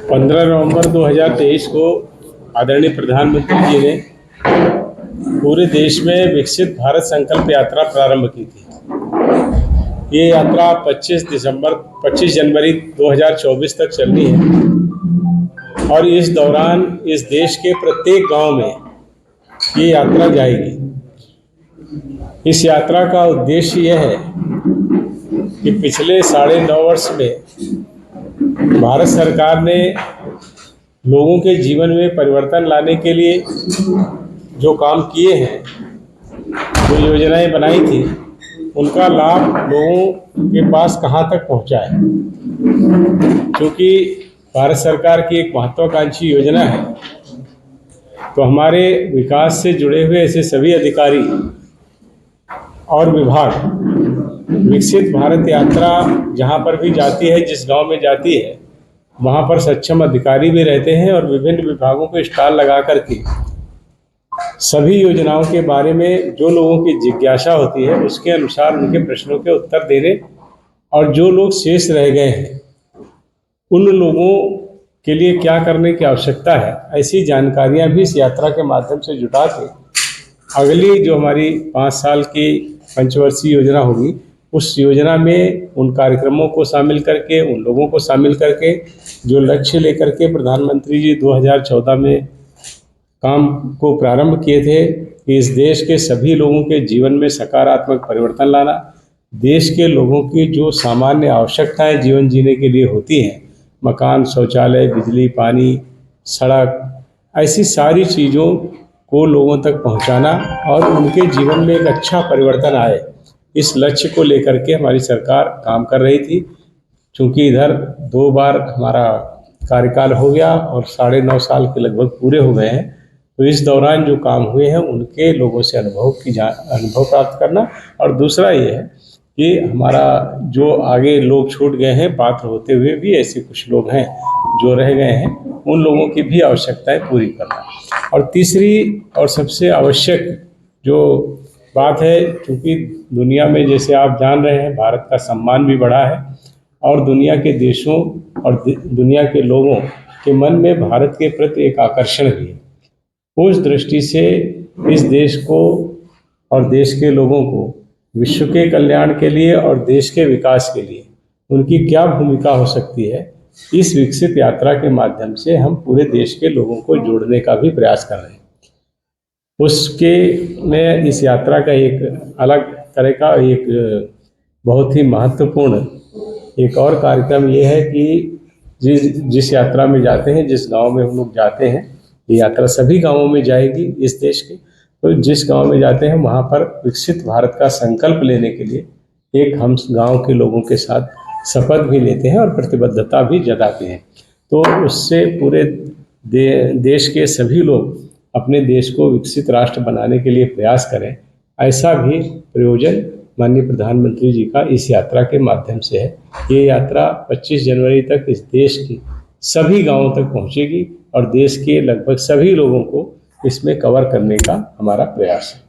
15 नवंबर 2023 को आदरणीय प्रधानमंत्री जी ने पूरे देश में विकसित भारत संकल्प यात्रा प्रारंभ की थी। ये यात्रा 25 जनवरी 2024 तक चलनी है और इस दौरान इस देश के प्रत्येक गांव में ये यात्रा जाएगी। इस यात्रा का उद्देश्य यह है कि पिछले 9.5 वर्ष में भारत सरकार ने लोगों के जीवन में परिवर्तन लाने के लिए जो काम किए हैं, जो योजनाएं बनाई थी, उनका लाभ लोगों के पास कहां तक पहुंचा है। क्योंकि भारत सरकार की एक महत्वाकांक्षी योजना है, तो हमारे विकास से जुड़े हुए ऐसे सभी अधिकारी और विभाग विकसित भारत यात्रा जहां पर भी जाती है, जिस गांव में जाती है, वहां पर सक्षम अधिकारी भी रहते हैं और विभिन्न विभागों को स्टॉल लगा करके सभी योजनाओं के बारे में जो लोगों की जिज्ञासा होती है उसके अनुसार उनके प्रश्नों के उत्तर देने और जो लोग शेष रह गए हैं उन लोगों के लिए क्या करने की आवश्यकता है, ऐसी जानकारियां भी इस यात्रा के माध्यम से जुटा के अगली जो हमारी 5 साल की पंचवर्षीय योजना होगी, उस योजना में उन कार्यक्रमों को शामिल करके, उन लोगों को शामिल करके जो लक्ष्य लेकर के प्रधानमंत्री जी 2014 में काम को प्रारंभ किए थे कि इस देश के सभी लोगों के जीवन में सकारात्मक परिवर्तन लाना, देश के लोगों की जो सामान्य आवश्यकताएं जीवन जीने के लिए होती हैं, मकान, शौचालय, बिजली, पानी, सड़क, ऐसी सारी चीज़ों को लोगों तक पहुंचाना और उनके जीवन में एक अच्छा परिवर्तन आए, इस लक्ष्य को लेकर के हमारी सरकार काम कर रही थी। चूँकि इधर 2 बार हमारा कार्यकाल हो गया और 9.5 साल के लगभग पूरे हो गए हैं, तो इस दौरान जो काम हुए हैं उनके लोगों से अनुभव प्राप्त करना, और दूसरा ये है कि हमारा जो आगे लोग छूट गए हैं, पात्र होते हुए भी ऐसे कुछ लोग हैं जो रह गए हैं, उन लोगों की भी आवश्यकताएं पूरी करना। और तीसरी और सबसे आवश्यक जो बात है, क्योंकि दुनिया में जैसे आप जान रहे हैं भारत का सम्मान भी बढ़ा है और दुनिया के देशों और दुनिया के लोगों के मन में भारत के प्रति एक आकर्षण भी है। उस दृष्टि से इस देश को और देश के लोगों को विश्व के कल्याण के लिए और देश के विकास के लिए उनकी क्या भूमिका हो सकती है, इस विकसित यात्रा के माध्यम से हम पूरे देश के लोगों को जोड़ने का भी प्रयास कर रहे हैं। उसके में इस यात्रा का एक अलग तरह का एक बहुत ही महत्वपूर्ण एक और कार्यक्रम ये है कि जिस यात्रा में जाते हैं, जिस गांव में हम लोग जाते हैं, ये यात्रा सभी गांवों में जाएगी इस देश के, तो जिस गांव में जाते हैं वहां पर विकसित भारत का संकल्प लेने के लिए एक हम गांव के लोगों के साथ शपथ भी लेते हैं और प्रतिबद्धता भी जताते हैं। तो उससे पूरे देश के सभी लोग अपने देश को विकसित राष्ट्र बनाने के लिए प्रयास करें, ऐसा भी प्रयोजन माननीय प्रधानमंत्री जी का इस यात्रा के माध्यम से है। ये यात्रा 25 जनवरी तक इस देश के सभी गांवों तक पहुंचेगी और देश के लगभग सभी लोगों को इसमें कवर करने का हमारा प्रयास है।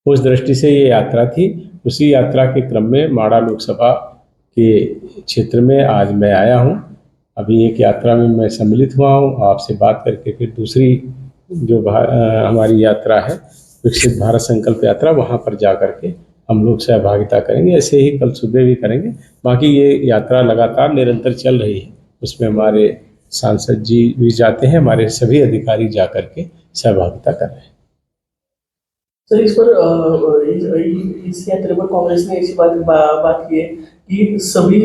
उस दृष्टि से ये यात्रा थी। उसी यात्रा के क्रम में माड़ा लोकसभा के क्षेत्र में आज मैं आया हूँ। अभी एक यात्रा में मैं सम्मिलित हुआ हूँ, आपसे बात करके फिर दूसरी जो हमारी यात्रा है विकसित भारत संकल्प यात्रा, वहाँ पर जा कर के हम लोग सहभागिता करेंगे। ऐसे ही कल सुबह भी करेंगे। बाकी ये यात्रा लगातार निरंतर चल रही है, उसमें हमारे सांसद जी भी जाते हैं, हमारे सभी अधिकारी जा कर के सहभागिता कर रहे हैं। सर, इस यात्रा पर कांग्रेस ने ऐसी बात की है कि सभी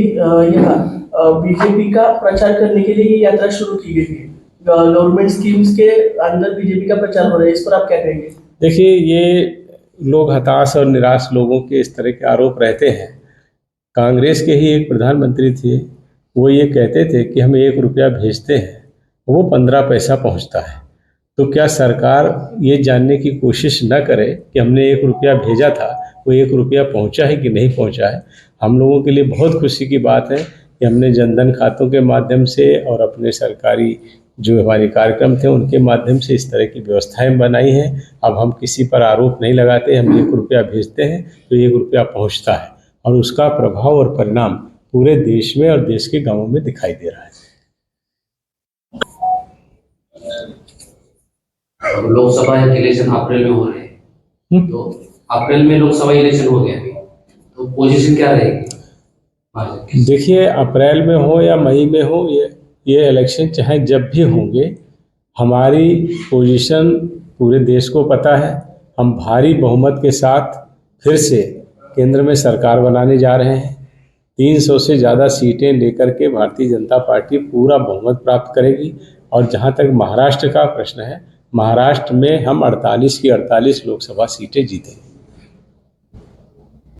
यहाँ बीजेपी का प्रचार करने के लिए ये यात्रा शुरू की गई है। गवर्नमेंट स्कीम्स के अंदर बीजेपी का प्रचार हो रहा है, इस पर आप क्या कहेंगे? देखिए, ये लोग हताश और निराश लोगों के इस तरह के आरोप रहते हैं। कांग्रेस के ही एक प्रधानमंत्री थे, वो ये कहते थे कि हम 1 रुपया भेजते हैं, वो 15 पैसा पहुंचता है। तो क्या सरकार ये जानने की कोशिश न करे कि हमने 1 रुपया भेजा था, वो 1 रुपया पहुंचा है कि नहीं पहुंचा है? हम लोगों के लिए बहुत खुशी की बात है कि हमने जनधन खातों के माध्यम से और अपने सरकारी जो हमारे कार्यक्रम थे उनके माध्यम से इस तरह की व्यवस्थाएं बनाई हैं। अब हम किसी पर आरोप नहीं लगाते, हम 1 रुपया भेजते हैं तो 1 रुपया पहुँचता है और उसका प्रभाव और परिणाम पूरे देश में और देश के गाँवों में दिखाई दे रहा है। लोकसभा इलेक्शन अप्रैल में हो रहे हैं, तो अप्रैल में लोकसभा इलेक्शन हो गया अभी, तो पोजीशन क्या रहेगी भाजपा की? देखिए, अप्रैल में हो या मई में हो, ये इलेक्शन चाहे जब भी होंगे, हमारी पोजीशन पूरे देश को पता है। हम भारी बहुमत के साथ फिर से केंद्र में सरकार बनाने जा रहे हैं। 300 से ज़्यादा सीटें लेकर के भारतीय जनता पार्टी पूरा बहुमत प्राप्त करेगी। और जहाँ तक महाराष्ट्र का प्रश्न है, महाराष्ट्र में हम 48 की 48 लोकसभा सीटें जीतेंगे।